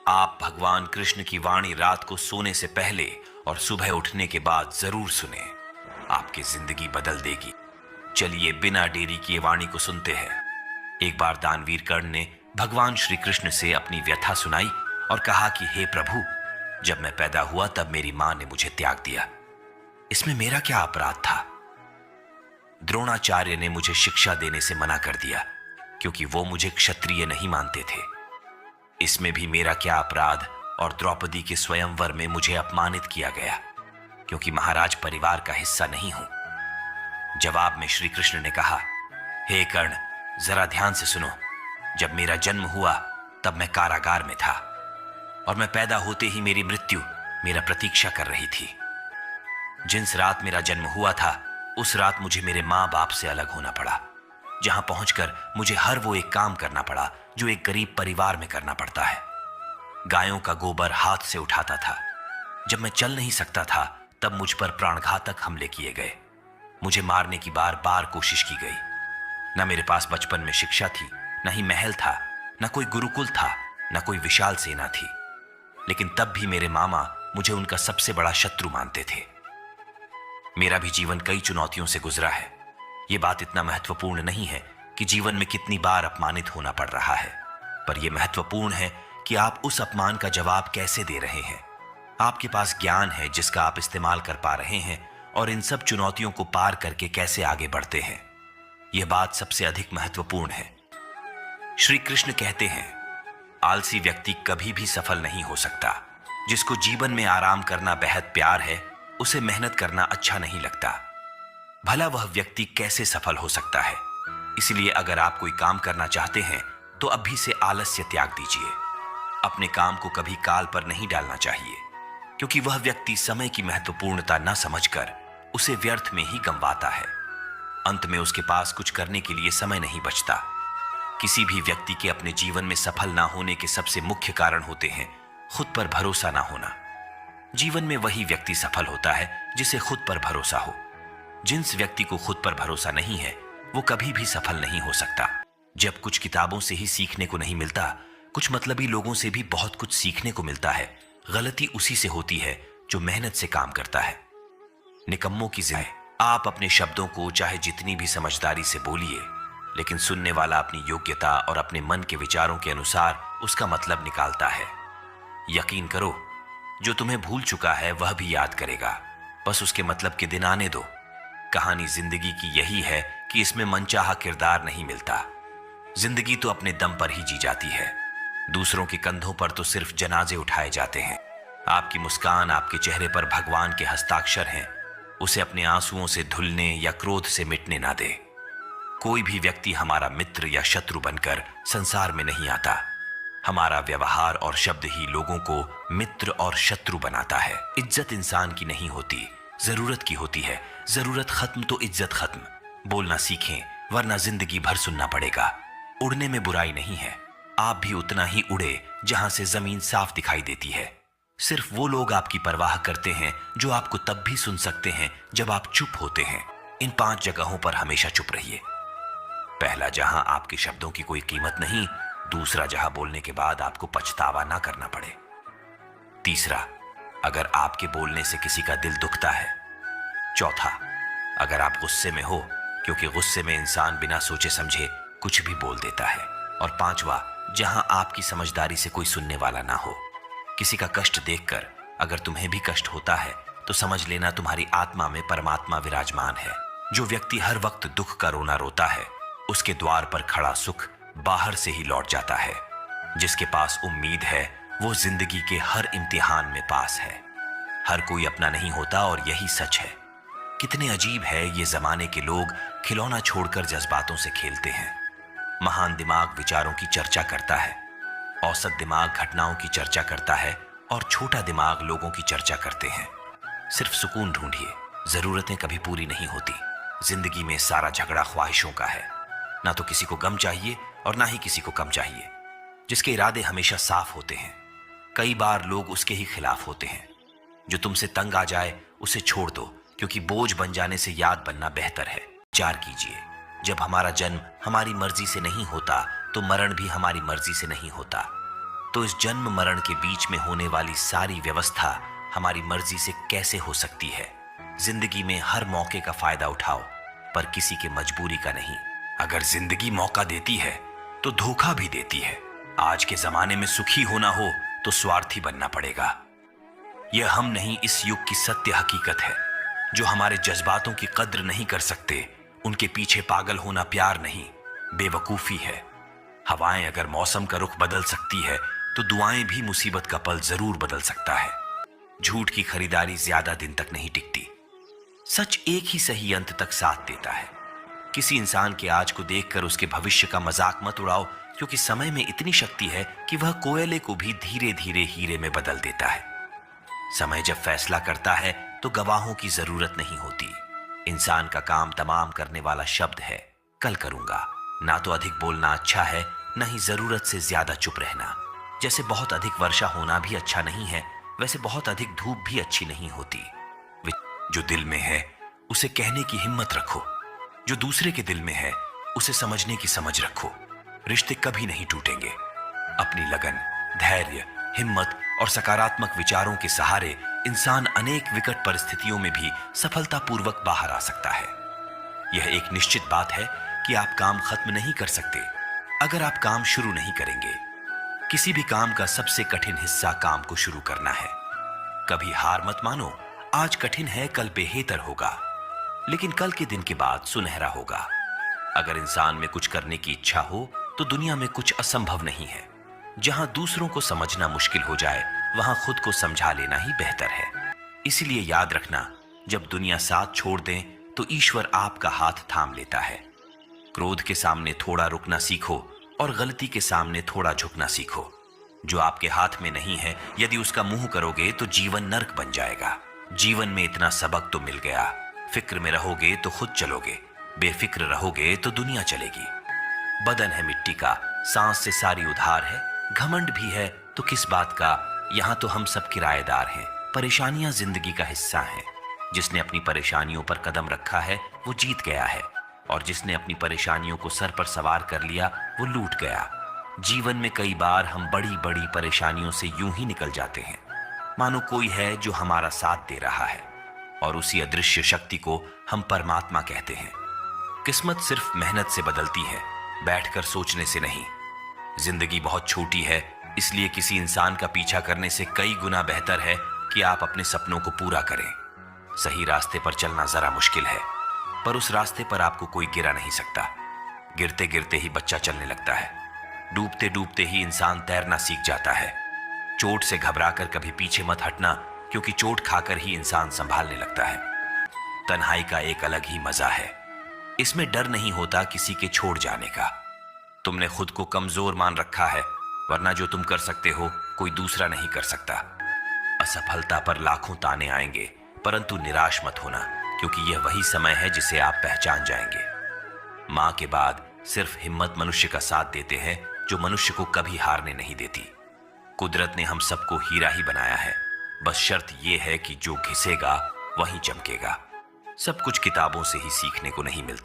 आप भगवान कृष्ण की वाणी रात को सोने से पहले और सुबह उठने के बाद जरूर सुने। आपकी जिंदगी बदल देगी। चलिए बिना देरी किए वाणी को सुनते हैं। एक बार दानवीर कर्ण ने भगवान श्री कृष्ण से अपनी व्यथा सुनाई और कहा कि हे प्रभु, जब मैं पैदा हुआ तब मेरी मां ने मुझे त्याग दिया। इसमें मेरा क्या अपराध था? द्रोणाचार्य ने मुझे शिक्षा देने से मना कर दिया क्योंकि वो मुझे क्षत्रिय नहीं मानते थे। इसमें भी मेरा क्या अपराध? और द्रौपदी के स्वयंवर में मुझे अपमानित किया गया क्योंकि महाराज परिवार का हिस्सा नहीं हूं। जवाब में श्री कृष्ण ने कहा, हे कर्ण, जरा ध्यान से सुनो। जब मेरा जन्म हुआ तब मैं कारागार में था और मैं पैदा होते ही मेरी मृत्यु मेरा प्रतीक्षा कर रही थी। जिस रात मेरा जन्म हुआ था उस रात मुझे मेरे मां बाप से अलग होना पड़ा, जहां पहुंचकर मुझे हर वो एक काम करना पड़ा जो एक गरीब परिवार में करना पड़ता है। गायों का गोबर हाथ से उठाता था। जब मैं चल नहीं सकता था तब मुझ पर प्राणघातक हमले किए गए। मुझे मारने की बार बार कोशिश की गई। न मेरे पास बचपन में शिक्षा थी, न ही महल था, न कोई गुरुकुल था, न कोई विशाल सेना थी। लेकिन तब भी मेरे मामा मुझे उनका सबसे बड़ा शत्रु मानते थे। मेरा भी जीवन कई चुनौतियों से गुजरा है। यह बात इतना महत्वपूर्ण नहीं है कि जीवन में कितनी बार अपमानित होना पड़ रहा है, पर यह महत्वपूर्ण है कि आप उस अपमान का जवाब कैसे दे रहे हैं। आपके पास ज्ञान है जिसका आप इस्तेमाल कर पा रहे हैं और इन सब चुनौतियों को पार करके कैसे आगे बढ़ते हैं। यह बात सबसे अधिक महत्वपूर्ण है। श्री कृष्ण कहते हैं, आलसी व्यक्ति कभी भी सफल नहीं हो सकता। जिसको जीवन में आराम करना बेहद प्यार है, उसे मेहनत करना अच्छा नहीं लगता। भला वह व्यक्ति कैसे सफल हो सकता है? इसलिए अगर आप कोई काम करना चाहते हैं तो अभी से आलस्य त्याग दीजिए। अपने काम को कभी काल पर नहीं डालना चाहिए क्योंकि वह व्यक्ति समय की महत्वपूर्णता न समझकर उसे व्यर्थ में ही गंवाता है। अंत में उसके पास कुछ करने के लिए समय नहीं बचता। किसी भी व्यक्ति के अपने जीवन में सफल ना होने के सबसे मुख्य कारण होते हैं खुद पर भरोसा ना होना। जीवन में वही व्यक्ति सफल होता है जिसे खुद पर भरोसा हो। जिस व्यक्ति को खुद पर भरोसा नहीं है वो कभी भी सफल नहीं हो सकता। जब कुछ किताबों से ही सीखने को नहीं मिलता, कुछ मतलबी लोगों से भी बहुत कुछ सीखने को मिलता है। गलती उसी से होती है जो मेहनत से काम करता है। निकम्मों की जिंदगी। आप अपने शब्दों को चाहे जितनी भी समझदारी से बोलिए, लेकिन सुनने वाला अपनी योग्यता और अपने मन के विचारों के अनुसार उसका मतलब निकालता है। यकीन करो, जो तुम्हें भूल चुका है वह भी याद करेगा, बस उसके मतलब के दिन आने दो। कहानी जिंदगी की यही है कि इसमें मनचाहा किरदार नहीं मिलता। जिंदगी तो अपने दम पर ही जी जाती है। दूसरों के कंधों पर तो सिर्फ जनाजे उठाए जाते हैं। आपकी मुस्कान, आपके चेहरे पर भगवान के हस्ताक्षर हैं। उसे अपने आंसुओं से धुलने या क्रोध से मिटने ना दे। कोई भी व्यक्ति हमारा मित्र या शत्रु बनकर संसार में नहीं आता। हमारा व्यवहार और शब्द ही लोगों को मित्र और शत्रु बनाता है। इज्जत इंसान की नहीं होती, जरूरत की होती है। जरूरत खत्म तो इज्जत खत्म। बोलना सीखें वरना जिंदगी भर सुनना पड़ेगा। उड़ने में बुराई नहीं है। आप भी उतना ही उड़े जहां से जमीन साफ दिखाई देती है। सिर्फ वो लोग आपकी परवाह करते हैं जो आपको तब भी सुन सकते हैं जब आप चुप होते हैं। इन 5 जगहों पर हमेशा चुप रहिए। पहला, जहां आपके शब्दों की कोई कीमत नहीं। दूसरा, जहां बोलने के बाद आपको पछतावा ना करना पड़े। तीसरा, अगर आपके बोलने से किसी का दिल दुखता है। चौथा, अगर आप गुस्से में हो, क्योंकि गुस्से में इंसान बिना सोचे समझे कुछ भी बोल देता है। और पांचवा, जहां आपकी समझदारी से कोई सुनने वाला ना हो। किसी का कष्ट देखकर अगर तुम्हें भी कष्ट होता है तो समझ लेना तुम्हारी आत्मा में परमात्मा विराजमान है। जो व्यक्ति हर वक्त दुख का रोना रोता है, उसके द्वार पर खड़ा सुख बाहर से ही लौट जाता है। जिसके पास उम्मीद है वो जिंदगी के हर इम्तिहान में पास है। हर कोई अपना नहीं होता और यही सच है। कितने अजीब है ये जमाने के लोग खिलौना छोड़कर जज्बातों से खेलते हैं। महान दिमाग विचारों की चर्चा करता है, औसत दिमाग घटनाओं की चर्चा करता है और छोटा दिमाग लोगों की चर्चा करते हैं। सिर्फ सुकून ढूंढिए, जरूरतें कभी पूरी नहीं होती। जिंदगी में सारा झगड़ा ख्वाहिशों का है। ना तो किसी को गम चाहिए और ना ही किसी को कम चाहिए। जिसके इरादे हमेशा साफ होते हैं, कई बार लोग उसके ही खिलाफ होते हैं। जो तुमसे तंग आ जाए उसे छोड़ दो, क्योंकि बोझ बन जाने से याद बनना बेहतर है। विचार कीजिए, जब हमारा जन्म हमारी मर्जी से नहीं होता तो मरण भी हमारी मर्जी से नहीं होता। तो इस जन्म मरण के बीच में होने वाली सारी व्यवस्था हमारी मर्जी से कैसे हो सकती है? जिंदगी में हर मौके का फायदा उठाओ, पर किसी के मजबूरी का नहीं। अगर जिंदगी मौका देती है तो धोखा भी देती है। आज के जमाने में सुखी होना हो तो स्वार्थी बनना पड़ेगा। यह हम नहीं, इस युग की सत्य हकीकत है। जो हमारे जज्बातों की कद्र नहीं कर सकते, उनके पीछे पागल होना प्यार नहीं, बेवकूफी है। हवाएं अगर मौसम का रुख बदल सकती है तो दुआएं भी मुसीबत का पल जरूर बदल सकता है। झूठ की खरीदारी ज्यादा दिन तक नहीं टिकती। सच एक ही सही अंत तक साथ देता है। किसी इंसान के आज को देखकर उसके भविष्य का मजाक मत उड़ाओ, क्योंकि समय में इतनी शक्ति है कि वह कोयले को भी धीरे धीरे हीरे में बदल देता है। समय जब फैसला करता है तो गवाहों की जरूरत नहीं होती। इंसान का काम तमाम करने वाला शब्द है, कल करूंगा। ना तो अधिक बोलना अच्छा है, न ही जरूरत से ज्यादा चुप रहना। जैसे बहुत अधिक वर्षा होना भी अच्छा नहीं है, वैसे बहुत अधिक धूप भी अच्छी नहीं होती। जो दिल में है उसे कहने की हिम्मत रखो, जो दूसरे के दिल में है उसे समझने की समझ रखो। रिश्ते कभी नहीं टूटेंगे। अपनी लगन, धैर्य, हिम्मत और सकारात्मक विचारों के सहारे इंसान अनेक विकट परिस्थितियों में भी सफलतापूर्वक बाहर आ सकता है। यह एक निश्चित बात है कि आप काम खत्म नहीं कर सकते अगर आप काम शुरू नहीं करेंगे। किसी भी काम का सबसे कठिन हिस्सा काम को शुरू करना है। कभी हार मत मानो। आज कठिन है, कल बेहतर होगा, लेकिन कल के दिन के बाद सुनहरा होगा। अगर इंसान में कुछ करने की इच्छा हो तो दुनिया में कुछ असंभव नहीं है। जहां दूसरों को समझना मुश्किल हो जाए, वहां खुद को समझा लेना ही बेहतर है। इसीलिए याद रखना, जब दुनिया साथ छोड़ दे तो ईश्वर आपका हाथ थाम लेता है। क्रोध के सामने थोड़ा रुकना सीखो और गलती के सामने थोड़ा झुकना सीखो। जो आपके हाथ में नहीं है, यदि उसका मुंह करोगे तो जीवन नर्क बन जाएगा। जीवन में इतना सबक तो मिल गया। फिक्र में रहोगे तो खुद चलोगे, बेफिक्र रहोगे तो दुनिया चलेगी। बदन है मिट्टी का, सांस से सारी उधार है। घमंड भी है तो किस बात का, यहां तो हम सब किराएदार हैं। परेशानियां जिंदगी का हिस्सा हैं। जिसने अपनी परेशानियों पर कदम रखा है वो जीत गया है, और जिसने अपनी परेशानियों को सर पर सवार कर लिया वो लूट गया। जीवन में कई बार हम बड़ी बड़ी परेशानियों से यूं ही निकल जाते हैं, मानो कोई है जो हमारा साथ दे रहा है, और उसी अदृश्य शक्ति को हम परमात्मा कहते हैं। किस्मत सिर्फ मेहनत से बदलती है, बैठकर सोचने से नहीं। जिंदगी बहुत छोटी है, इसलिए किसी इंसान का पीछा करने से कई गुना बेहतर है कि आप अपने सपनों को पूरा करें। सही रास्ते पर चलना जरा मुश्किल है, पर उस रास्ते पर आपको कोई गिरा नहीं सकता। गिरते गिरते ही बच्चा चलने लगता है। डूबते डूबते ही इंसान तैरना सीख जाता है। चोट से घबराकर कभी पीछे मत हटना, क्योंकि चोट खाकर ही इंसान संभालने लगता है। तन्हाई का एक अलग ही मजा है। इसमें डर नहीं होता किसी के छोड़ जाने का। तुमने खुद को कमजोर मान रखा है, वरना जो तुम कर सकते हो कोई दूसरा नहीं कर सकता। असफलता पर लाखों ताने आएंगे, परंतु निराश मत होना, क्योंकि यह वही समय है जिसे आप पहचान जाएंगे। मां के बाद सिर्फ हिम्मत मनुष्य का साथ देते हैं, जो मनुष्य को कभी हारने नहीं देती। कुदरत ने हम सबको हीरा ही बनाया है, बस शर्त यह है कि जो घिसेगा वही चमकेगा। सब कुछ किताबों से ही सीखने को नहीं मिलता।